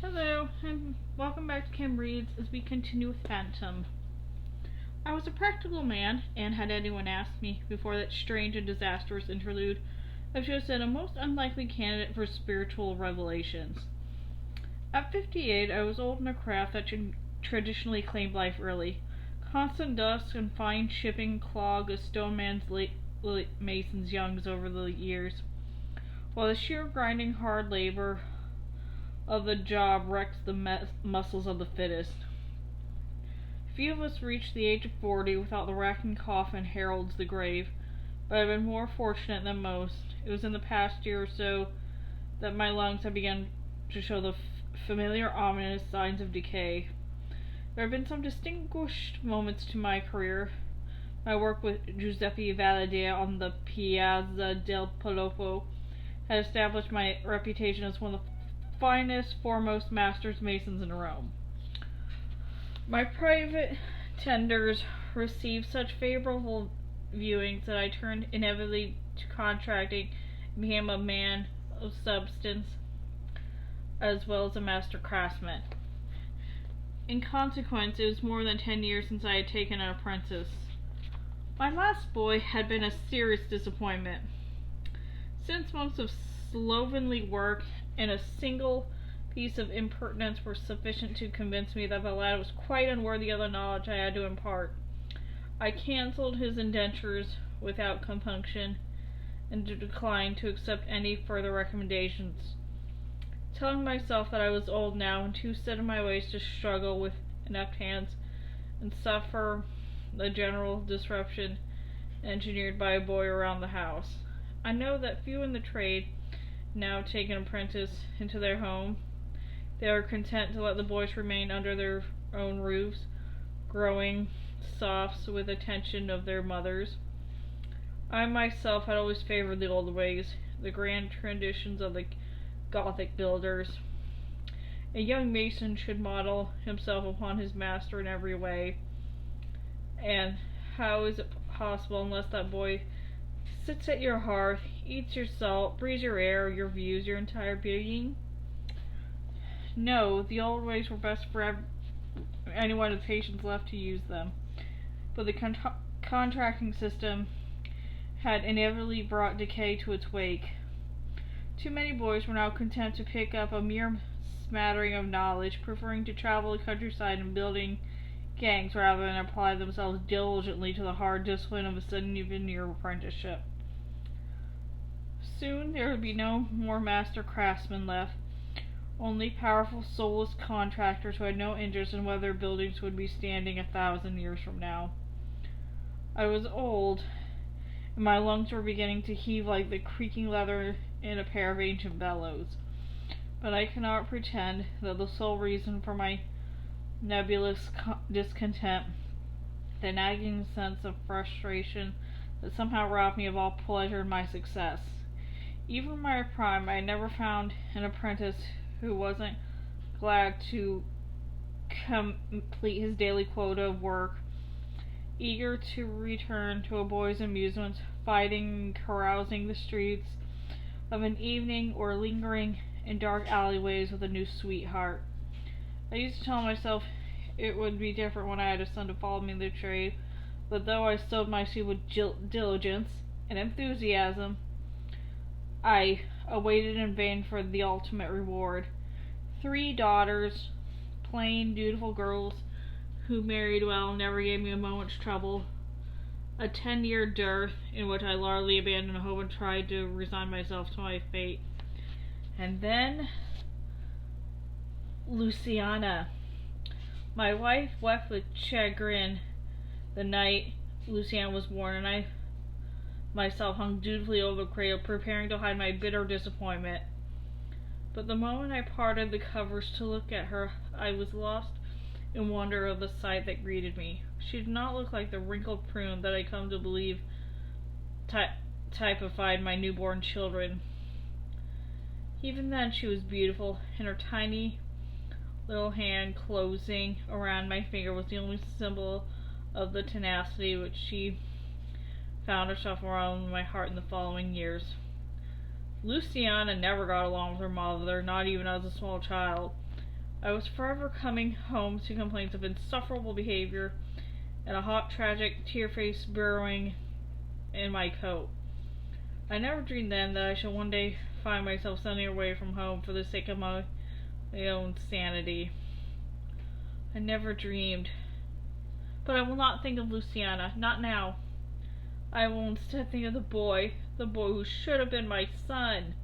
Hello, and welcome back to Kim Reads as we continue with Phantom. I was a practical man, and had anyone asked me before that strange and disastrous interlude, I've chosen a most unlikely candidate for spiritual revelations. At 58, I was old in a craft that traditionally claimed life early. Constant dust and fine chipping clog a stone man's mason's youngs over the years, while the sheer grinding hard labor of the job wrecks the muscles of the fittest. Few of us reach the age of 40 without the racking cough and heralds the grave, but I've been more fortunate than most. It was in the past year or so that my lungs have begun to show the familiar ominous signs of decay. There have been some distinguished moments to my career. My work with Giuseppe Valadea on the Piazza del Popolo had established my reputation as one of the finest, foremost masters masons in Rome. My private tenders received such favorable viewings that I turned inevitably to contracting and became a man of substance as well as a master craftsman. In consequence, it was more than 10 years since I had taken an apprentice. My last boy had been a serious disappointment. 6 months of slovenly work and a single piece of impertinence were sufficient to convince me that the lad was quite unworthy of the knowledge I had to impart. I cancelled his indentures without compunction, and declined to accept any further recommendations, telling myself that I was old now and too set in my ways to struggle with inept hands and suffer the general disruption engineered by a boy around the house. I know that few in the trade now take an apprentice into their home. They are content to let the boys remain under their own roofs, growing sophs with attention of their mothers. I myself had always favored the old ways, the grand traditions of the Gothic builders. A young mason should model himself upon his master in every way. And how is it possible unless that boy sits at your hearth, eats your salt, breathes your air, your views, your entire being? No, the old ways were best for anyone with patience left to use them. But the contracting system had inevitably brought decay to its wake. Too many boys were now content to pick up a mere smattering of knowledge, preferring to travel the countryside and building gangs rather than apply themselves diligently to the hard discipline of a 7-year apprenticeship. Soon there would be no more master craftsmen left, only powerful, soulless contractors who had no interest in whether buildings would be standing 1,000 years from now. I was old, and my lungs were beginning to heave like the creaking leather in a pair of ancient bellows. But I cannot pretend that the sole reason for my nebulous discontent, the nagging sense of frustration that somehow robbed me of all pleasure in my success. Even in my prime, I never found an apprentice who wasn't glad to complete his daily quota of work, eager to return to a boy's amusements, fighting and carousing the streets of an evening, or lingering in dark alleyways with a new sweetheart. I used to tell myself it would be different when I had a son to follow me in the trade, but though I sowed my seed with diligence and enthusiasm, I awaited in vain for the ultimate reward. 3 daughters, plain, dutiful girls who married well, never gave me a moment's trouble. A 10-year dearth in which I largely abandoned hope and tried to resign myself to my fate. And then Luciana. My wife wept with chagrin the night Luciana was born, and I myself hung dutifully over the cradle, preparing to hide my bitter disappointment. But the moment I parted the covers to look at her, I was lost in wonder of the sight that greeted me. She did not look like the wrinkled prune that I come to believe typified my newborn children. Even then she was beautiful, and her tiny little hand closing around my finger was the only symbol of the tenacity which she found herself around my heart in the following years. Luciana never got along with her mother, not even as a small child. I was forever coming home to complaints of insufferable behavior and a hot, tragic, tear-face burrowing in my coat. I never dreamed then that I should one day find myself suddenly away from home for the sake of my own sanity. I never dreamed. But I will not think of Luciana, not now. I will instead think of the boy who should have been my son.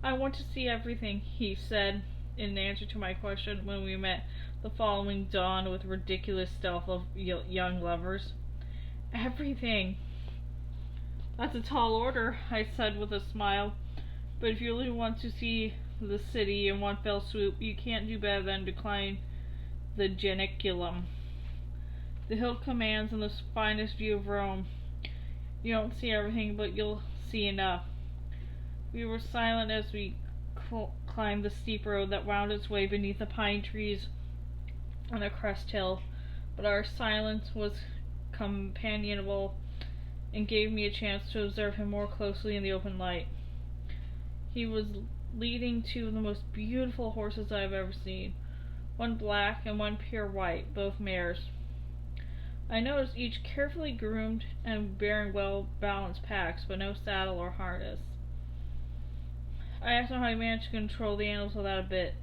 I want to see everything, he said, in answer to my question when we met the following dawn with ridiculous stealth of young lovers. Everything. That's a tall order, I said with a smile, but if you really want to see the city in one fell swoop, you can't do better than decline the Janiculum. The hill commands the finest view of Rome. You don't see everything, but you'll see enough. We were silent as we climbed the steep road that wound its way beneath the pine trees on a crest hill, but our silence was companionable and gave me a chance to observe him more closely in the open light. He was leading two of the most beautiful horses I have ever seen, one black and one pure white, both mares. I noticed each carefully groomed and bearing well-balanced packs, but no saddle or harness. I asked him how he managed to control the animals without a bit.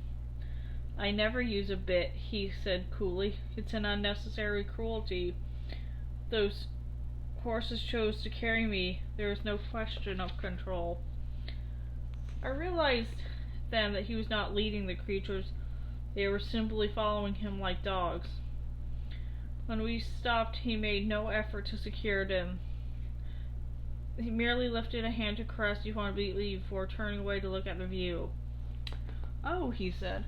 I never use a bit, he said coolly. It's an unnecessary cruelty. Those horses chose to carry me. There is no question of control. I realized then that he was not leading the creatures. They were simply following him like dogs. When we stopped, he made no effort to secure them. He merely lifted a hand to caress Giovanni before turning away to look at the view. "Oh," he said.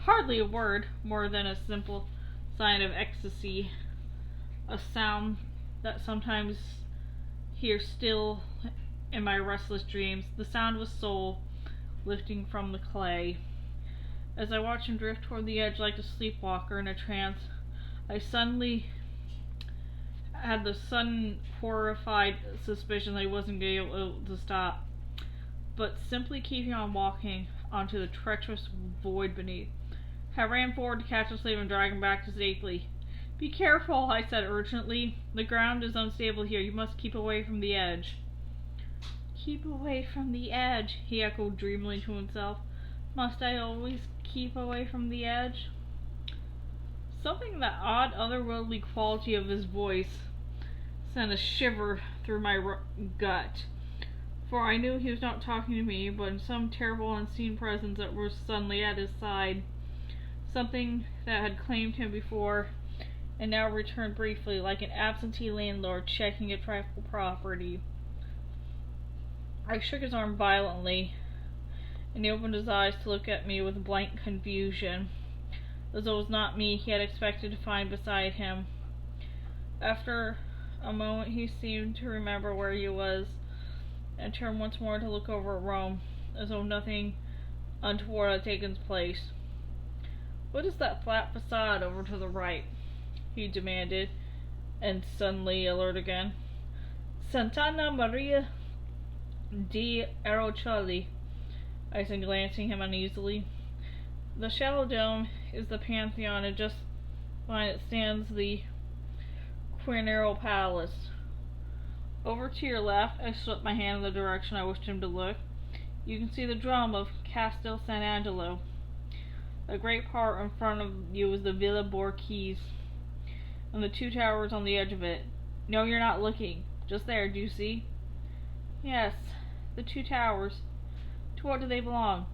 Hardly a word, more than a simple sign of ecstasy, a sound that sometimes hear still in my restless dreams. The sound was soul lifting from the clay. As I watched him drift toward the edge like a sleepwalker in a trance, I suddenly had the sudden horrified suspicion that he wasn't able to stop, but simply keeping on walking onto the treacherous void beneath. I ran forward to catch the slave and drag him back to safety. "Be careful," I said urgently. "The ground is unstable here. You must keep away from the edge." "Keep away from the edge," he echoed dreamily to himself. "Must I always keep away from the edge?" Something in that odd, otherworldly quality of his voice sent a shiver through my gut, for I knew he was not talking to me, but in some terrible unseen presence that was suddenly at his side. Something that had claimed him before and now returned briefly, like an absentee landlord checking a trifle property. I shook his arm violently, and he opened his eyes to look at me with blank confusion, as though it was not me he had expected to find beside him. After a moment he seemed to remember where he was, and turned once more to look over at Rome, as though nothing untoward had taken place. "What is that flat facade over to the right?" he demanded, and suddenly alert again. "Sant'Anna Maria di Arocoli," I said, glancing him uneasily. "The shallow dome is the Pantheon, and just behind it stands the Quirinal Palace. Over to your left," I swept my hand in the direction I wished him to look. "You can see the drum of Castel San Angelo. A great part in front of you is the Villa Borghese, and the two towers on the edge of it. No, you're not looking. Just there, do you see?" "Yes, the two towers. To what do they belong?"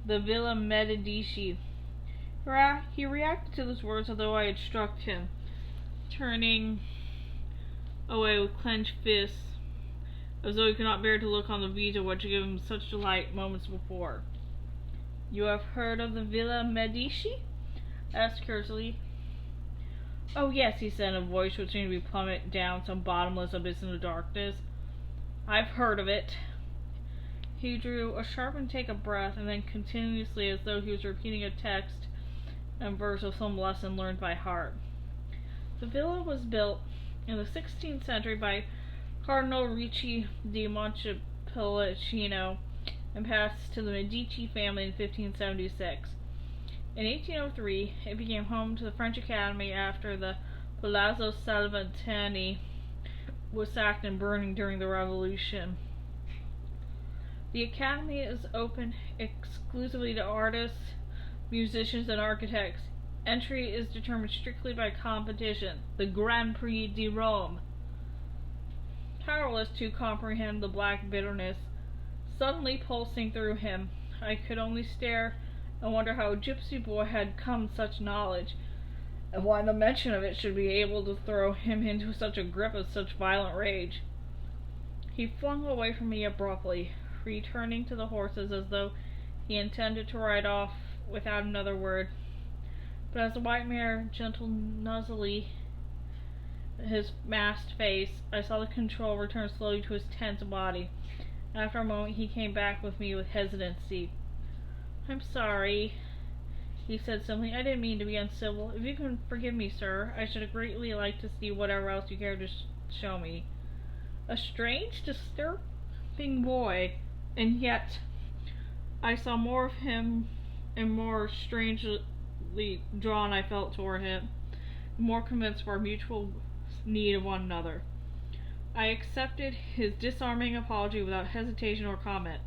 "The Villa Medici." He reacted to those words as though I had struck him, turning away with clenched fists, as though he could not bear to look on the vita which had given him such delight moments before. "You have heard of the Villa Medici?" I asked curiously. "Oh, yes," he said in a voice which seemed to be plummet down some bottomless abyss in the darkness. "I've heard of it." He drew a sharp intake of breath, and then continuously, as though he was repeating a text and verse of some lesson learned by heart. "The villa was built in the 16th century by Cardinal Ricci di Montepulciano and passed to the Medici family in 1576. In 1803, it became home to the French Academy after the Palazzo Salvatini was sacked and burning during the Revolution. The Academy is open exclusively to artists, musicians, and architects. Entry is determined strictly by competition, the Grand Prix di Rome. Powerless to comprehend the black bitterness suddenly pulsing through him, I could only stare and wonder how a gypsy boy had come to such knowledge, and why the mention of it should be able to throw him into such a grip of such violent rage. He flung away from me abruptly, returning to the horses as though he intended to ride off without another word. But as the white mare gentled nuzzily his masked face, I saw the control return slowly to his tense body. After a moment, he came back with me with hesitancy. "I'm sorry," he said simply. "I didn't mean to be uncivil. If you can forgive me, sir, I should greatly like to see whatever else you care to show me." A strange, disturbing boy, and yet I saw more of him, and more strangely drawn I felt toward him, more convinced of our mutual need of one another. I accepted his disarming apology without hesitation or comment.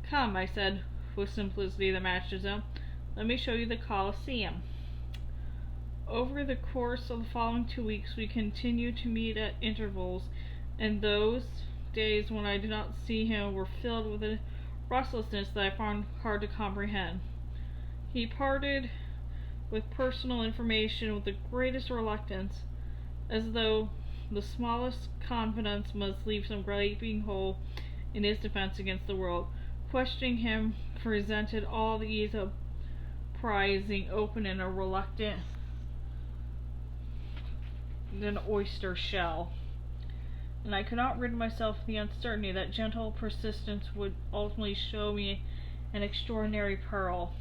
"Come," I said, with simplicity that matched his own, "let me show you the Colosseum." Over the course of the following 2 weeks, we continued to meet at intervals, and those days when I did not see him were filled with a restlessness that I found hard to comprehend. He parted with personal information with the greatest reluctance, as though the smallest confidence must leave some gaping hole in his defense against the world. Questioning him presented all the ease of prizing open in a reluctant an oyster shell, and I could not rid myself of the uncertainty that gentle persistence would ultimately show me an extraordinary pearl.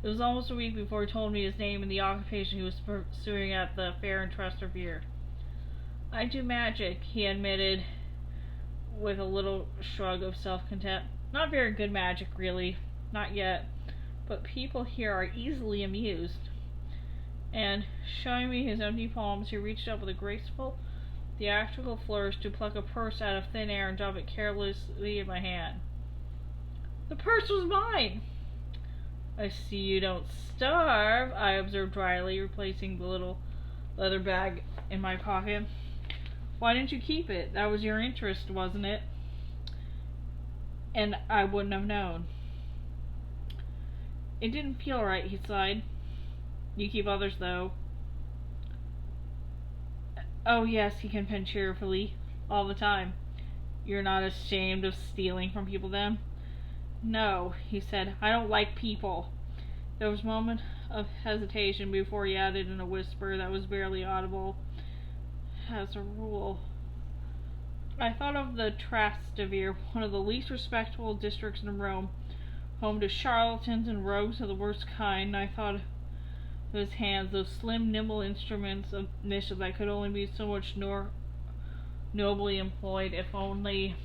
It was almost a week before he told me his name and the occupation he was pursuing at the fair in Trastevere. "I do magic," he admitted with a little shrug of self-contempt. "Not very good magic, really. Not yet. But people here are easily amused." And, showing me his empty palms, he reached up with a graceful, theatrical flourish to pluck a purse out of thin air and drop it carelessly in my hand. "The purse was mine!" "I see you don't starve," I observed dryly, replacing the little leather bag in my pocket. "Why didn't you keep it? That was your interest, wasn't it?" And I wouldn't have known. "It didn't feel right," he sighed. "You keep others, though." "Oh, yes," he confessed cheerfully. "All the time." "You're not ashamed of stealing from people, then?" "No," he said. "I don't like people." There was a moment of hesitation before he added in a whisper that was barely audible, "As a rule." I thought of the Trastevere, one of the least respectable districts in Rome, home to charlatans and rogues of the worst kind, and I thought of his hands, those slim, nimble instruments of mischief that could only be so much nobly employed, if only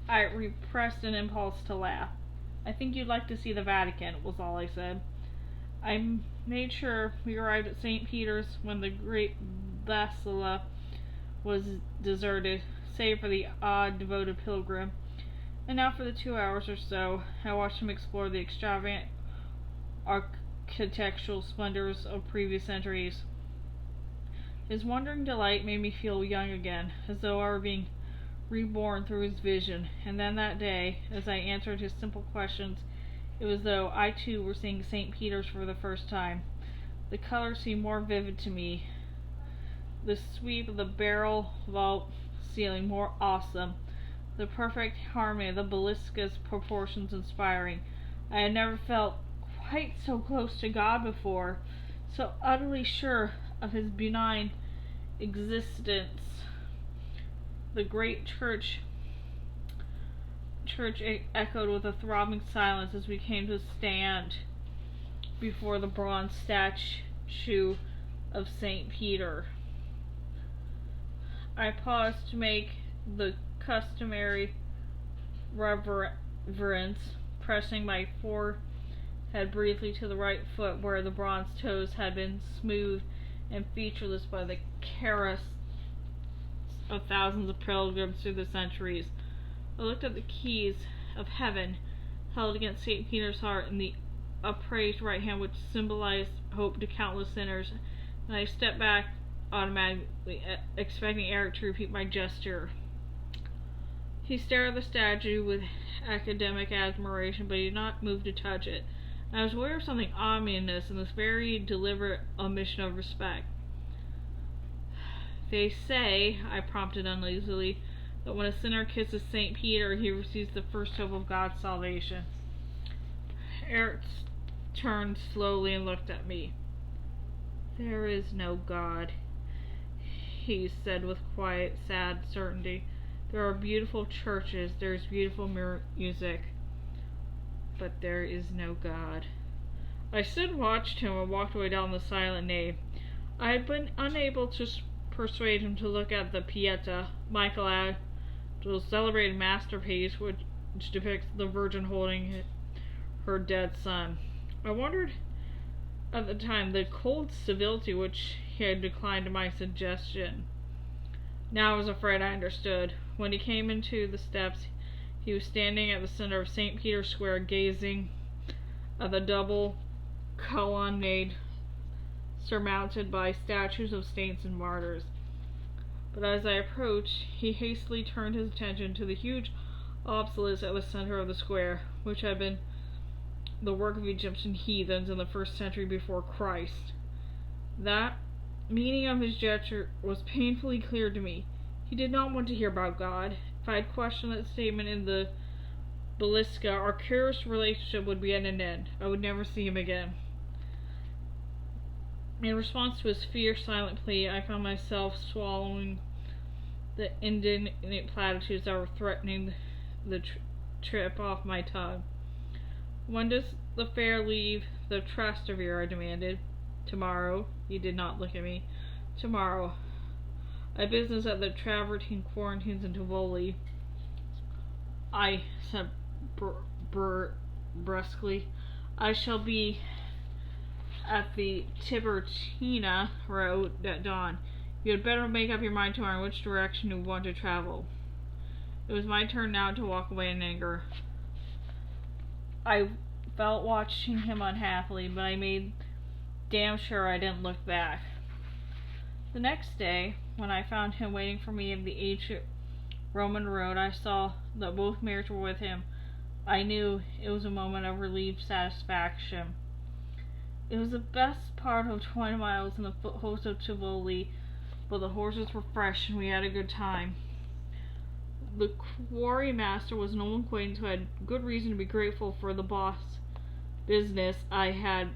I repressed an impulse to laugh. "I think you'd like to see the Vatican," was all I said. I made sure we arrived at St. Peter's when the great basilica was deserted, save for the odd devoted pilgrim. And now for the 2 hours or so, I watched him explore the extravagant architectural splendors of previous centuries. His wondering delight made me feel young again, as though I were being reborn through his vision, and then that day, as I answered his simple questions, it was as though I too were seeing St. Peter's for the first time. The color seemed more vivid to me, the sweep of the barrel vault ceiling more awesome, the perfect harmony of the basilica's proportions inspiring. I had never felt quite so close to God before, so utterly sure of his benign existence. The great church echoed with a throbbing silence as we came to stand before the bronze statue of St. Peter. I paused to make the customary reverence, pressing my forehead briefly to the right foot where the bronze toes had been smoothed and featureless by the caress of thousands of pilgrims through the centuries. I looked at the keys of heaven held against St. Peter's heart in the upraised right hand which symbolized hope to countless sinners, and I stepped back automatically, expecting Erik to repeat my gesture. He stared at the statue with academic admiration, but he did not move to touch it. And I was aware of something ominous in this very deliberate omission of respect. They say, I prompted uneasily, that when a sinner kisses St. Peter, he receives the first hope of God's salvation. Erik turned slowly and looked at me. There is no God, he said with quiet, sad certainty. There are beautiful churches, there is beautiful music, but there is no God. I stood and watched him and walked away down the silent nave. I had been unable to persuade him to look at the Pieta, Michelangelo's celebrated masterpiece, which depicts the Virgin holding her dead son. I wondered at the time the cold civility which he had declined my suggestion. Now I was afraid I understood. When he came into the steps, he was standing at the center of St. Peter's Square, gazing at the double colonnade surmounted by statues of saints and martyrs. But as I approached, he hastily turned his attention to the huge obelisk at the center of the square, which had been the work of Egyptian heathens in the 1st century before Christ. That meaning of his gesture was painfully clear to me. He did not want to hear about God. If I had questioned that statement in the Baliska, our curious relationship would be at an end. I would never see him again. In response to his fierce, silent plea, I found myself swallowing the indignant platitudes that were threatening the trip off my tongue. When does the fair leave the Trastevere? I demanded. Tomorrow. He did not look at me. Tomorrow. I have business at the Travertine Quarantines in Tivoli. I said brusquely. I shall be at the Tiburtina road at dawn. You had better make up your mind tomorrow in which direction you want to travel. It was my turn now to walk away in anger. I felt watching him unhappily, but I made damn sure I didn't look back. The next day, when I found him waiting for me at the ancient Roman road, I saw that both mares were with him. I knew it was a moment of relieved satisfaction. It was the best part of 20 miles in the foothills of Tivoli, but the horses were fresh and we had a good time. The quarry master was an old acquaintance who had good reason to be grateful for the boss business I had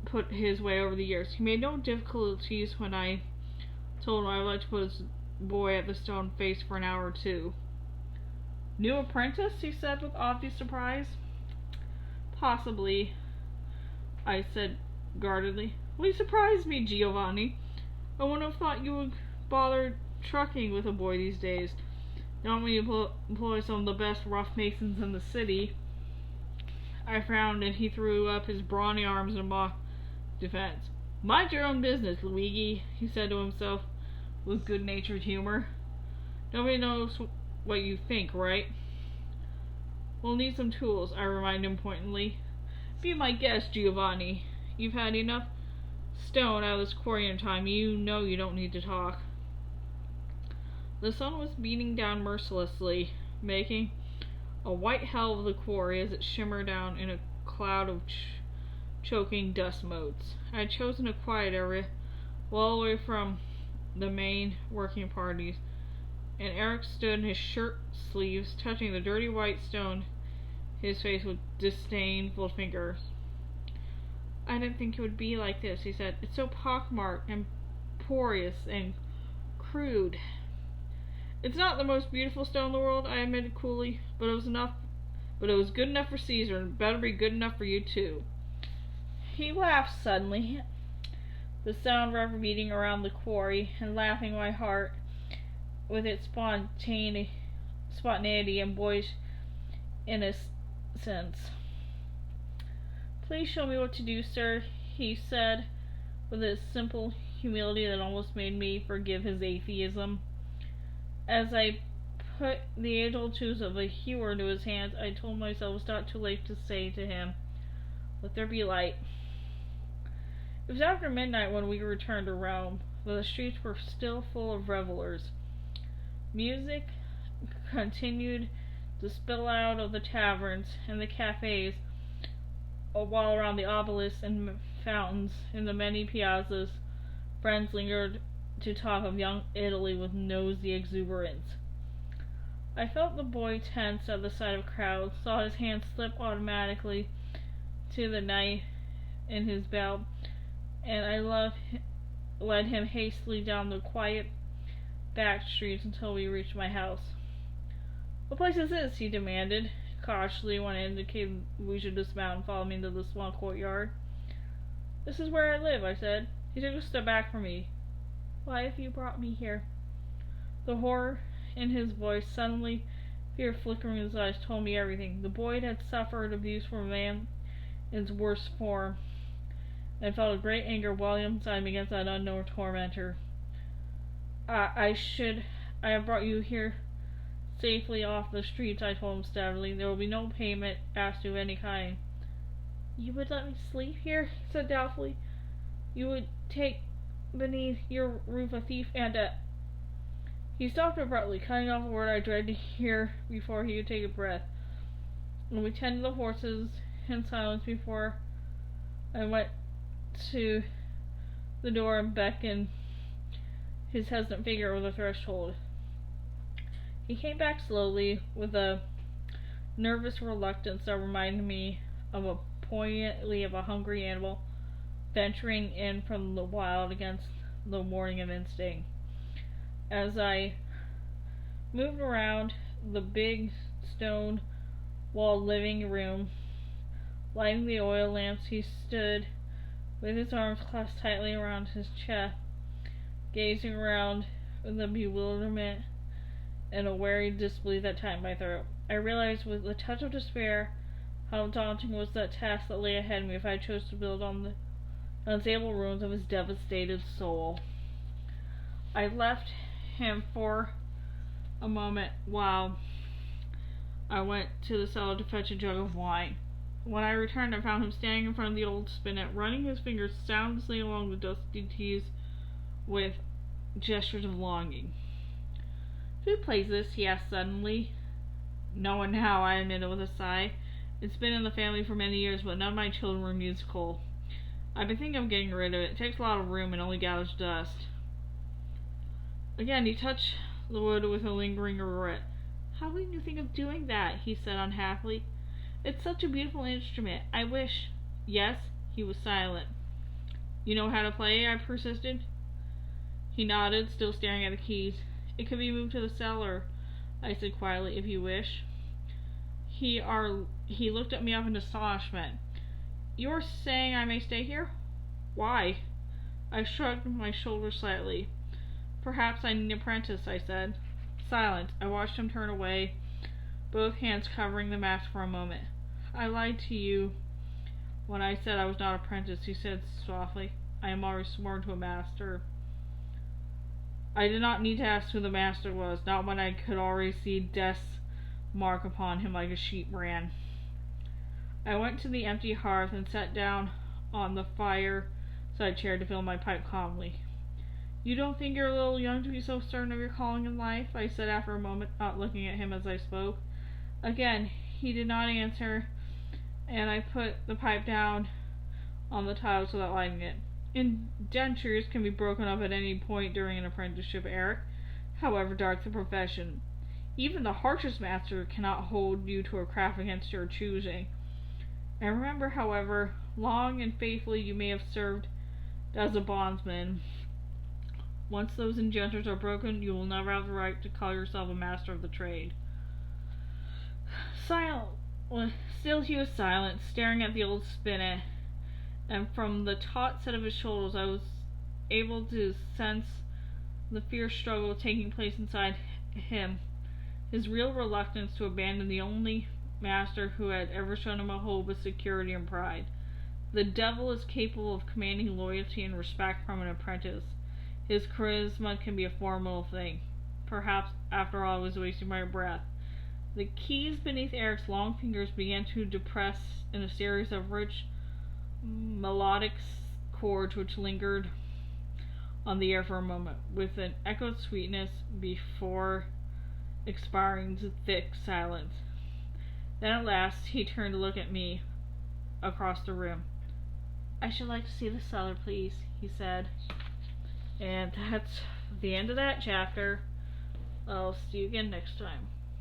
put his way over the years. He made no difficulties when I told him I would like to put his boy at the stone face for an hour or two. New apprentice? He said with obvious surprise. Possibly, I said guardedly. Well, you surprised me, Giovanni. I wouldn't have thought you would bother trucking with a boy these days. Not when you employ some of the best rough masons in the city. I frowned and he threw up his brawny arms in mock defense. Mind your own business, Luigi, he said to himself with good-natured humor. Nobody knows what you think, right? We'll need some tools, I reminded him pointedly. Be my guest, Giovanni. You've had enough stone out of this quarry in time. You know you don't need to talk. The sun was beating down mercilessly, making a white hell of the quarry as it shimmered down in a cloud of choking dust motes. I had chosen a quiet area, well away from the main working parties, and Erik stood in his shirt sleeves, touching the dirty white stone, his face with disdainful fingers. I didn't think it would be like this, he said. It's so pockmarked and porous and crude. It's not the most beautiful stone in the world, I admitted coolly, but it was good enough for Caesar, and better be good enough for you too. He laughed suddenly, the sound reverberating around the quarry, and laughing my heart with its spontaneity and boyish innocence. "Please show me what to do, sir," he said, with a simple humility that almost made me forgive his atheism. As I put the age-old tools of a hewer into his hands, I told myself it was not too late to say to him, "Let there be light." It was after midnight when we returned to Rome, but the streets were still full of revelers. Music continued to spill out of the taverns and the cafes, while around the obelisks and fountains in the many piazzas, friends lingered to talk of young Italy with nosy exuberance. I felt the boy tense at the sight of crowds, saw his hand slip automatically to the knife in his belt, and I led him hastily down the quiet back streets until we reached my house. "What place is this?" he demanded, cautiously, when I indicated we should dismount and follow me into the small courtyard. "This is where I live," I said. He took a step back from me. "Why have you brought me here?" The horror in his voice, suddenly fear flickering in his eyes, told me everything. The boy had suffered abuse from a man in its worst form, and felt a great anger welling inside me against that unknown tormentor. I have brought you here safely off the streets," I told him steadily. "There will be no payment asked of any kind." "You would let me sleep here?" he said doubtfully. "You would take beneath your roof a thief and a—" He stopped abruptly, cutting off the word I dreaded to hear before he could take a breath, and we tended the horses in silence before I went to the door and beckoned his hesitant figure over the threshold. He came back slowly, with a nervous reluctance that reminded me poignantly of a hungry animal venturing in from the wild against the warning of instinct. As I moved around the big stone-walled living room, lighting the oil lamps, he stood with his arms clasped tightly around his chest, gazing around with a bewilderment and a wary disbelief that tightened my throat. I realized with a touch of despair how daunting was that task that lay ahead of me if I chose to build on the unstable ruins of his devastated soul. I left him for a moment while I went to the cellar to fetch a jug of wine. When I returned, I found him standing in front of the old spinet, running his fingers soundlessly along the dusty keys with gestures of longing. "Who plays this?" he asked suddenly. "No one now," I admitted with a sigh. "It's been in the family for many years, but none of my children were musical. I've been thinking of getting rid of it. It takes a lot of room and only gathers dust." Again he touched the wood with a lingering regret. "How did you think of doing that?" he said unhappily. "It's such a beautiful instrument. I wish—" "Yes?" He was silent. "You know how to play?" I persisted. He nodded, still staring at the keys. "It could be moved to the cellar," I said quietly, "if you wish." He looked at me up in astonishment. "You're saying I may stay here? Why?" I shrugged my shoulders slightly. "Perhaps I need an apprentice," I said. Silent, I watched him turn away, both hands covering the mask for a moment. "I lied to you when I said I was not an apprentice," he said softly. "I am already sworn to a master." I did not need to ask who the master was, not when I could already see death's mark upon him like a sheep brand. I went to the empty hearth and sat down on the fireside chair to fill my pipe calmly. "You don't think you're a little young to be so certain of your calling in life?" I said after a moment, not looking at him as I spoke. Again he did not answer, and I put the pipe down on the tiles without lighting it. "Indentures can be broken up at any point during an apprenticeship, Erik, however dark the profession. Even the harshest master cannot hold you to a craft against your choosing. And remember, however long and faithfully you may have served as a bondsman, once those indentures are broken, you will never have the right to call yourself a master of the trade." Still he was silent, staring at the old spinet, and from the taut set of his shoulders I was able to sense the fierce struggle taking place inside him, his real reluctance to abandon the only master who had ever shown him a hope of security and pride. The devil is capable of commanding loyalty and respect from an apprentice. His charisma can be a formidable thing. Perhaps, after all, I was wasting my breath. The keys beneath Erik's long fingers began to depress in a series of rich, melodic chords which lingered on the air for a moment, with an echoed sweetness before expiring to thick silence. Then at last he turned to look at me across the room. "I should like to see the cellar, please," he said. And that's the end of that chapter. I'll see you again next time.